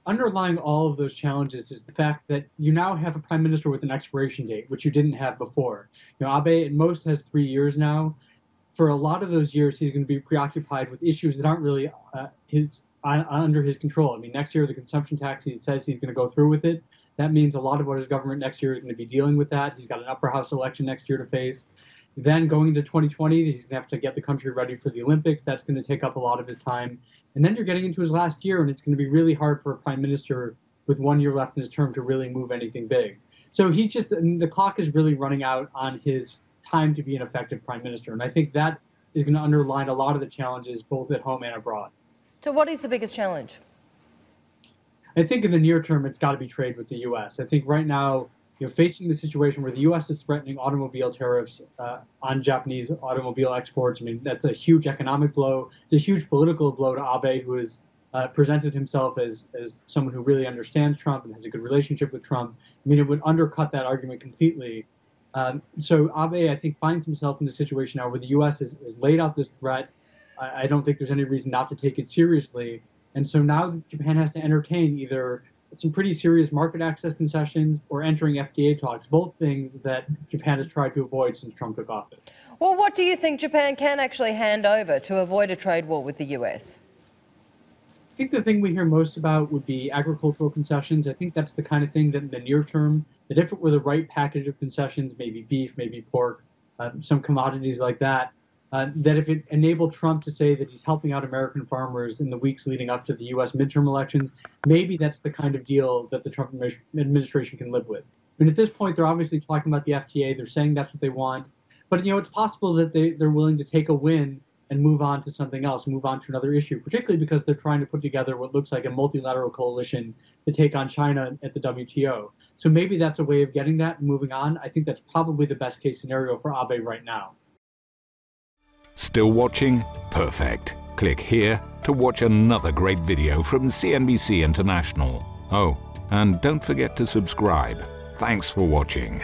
underlying all of those challenges is the fact that you now have a prime minister with an expiration date, which you didn't have before. Abe at most has 3 years now. For a lot of those years, he's going to be preoccupied with issues that aren't really under his control. I mean, next year, the consumption tax, he says he's going to go through with it. That means a lot of what his government next year is going to be dealing with that. He's got an upper house election next year to face. Then going into 2020, he's going to have to get the country ready for the Olympics. That's going to take up a lot of his time. And then you're getting into his last year, and it's going to be really hard for a prime minister with 1 year left in his term to really move anything big. So the clock is really running out on his time to be an effective prime minister. And I think that is going to underline a lot of the challenges both at home and abroad. So what is the biggest challenge? I think in the near term, it's got to be trade with the U.S. I think right now, facing the situation where the U.S. is threatening automobile tariffs on Japanese automobile exports, I mean, that's a huge economic blow. It's a huge political blow to Abe, who has presented himself as someone who really understands Trump and has a good relationship with Trump. I mean, it would undercut that argument completely. So Abe, I think, finds himself in the situation now where the U.S. has laid out this threat. I don't think there's any reason not to take it seriously. And so now Japan has to entertain either some pretty serious market access concessions or entering FTA talks, both things that Japan has tried to avoid since Trump took office. Well, what do you think Japan can actually hand over to avoid a trade war with the US? I think the thing we hear most about would be agricultural concessions. I think that's the kind of thing that in the near term, that if it were the right package of concessions, maybe beef, maybe pork, some commodities like that, that if it enabled Trump to say that he's helping out American farmers in the weeks leading up to the U.S. midterm elections, maybe that's the kind of deal that the Trump administration can live with. I mean, at this point, they're obviously talking about the FTA. They're saying that's what they want. But, it's possible that they're willing to take a win and move on to something else, move on to another issue, particularly because they're trying to put together what looks like a multilateral coalition to take on China at the WTO. So maybe that's a way of getting that and moving on. I think that's probably the best case scenario for Abe right now. Still watching? Perfect. Click here to watch another great video from CNBC International. Oh, and don't forget to subscribe. Thanks for watching.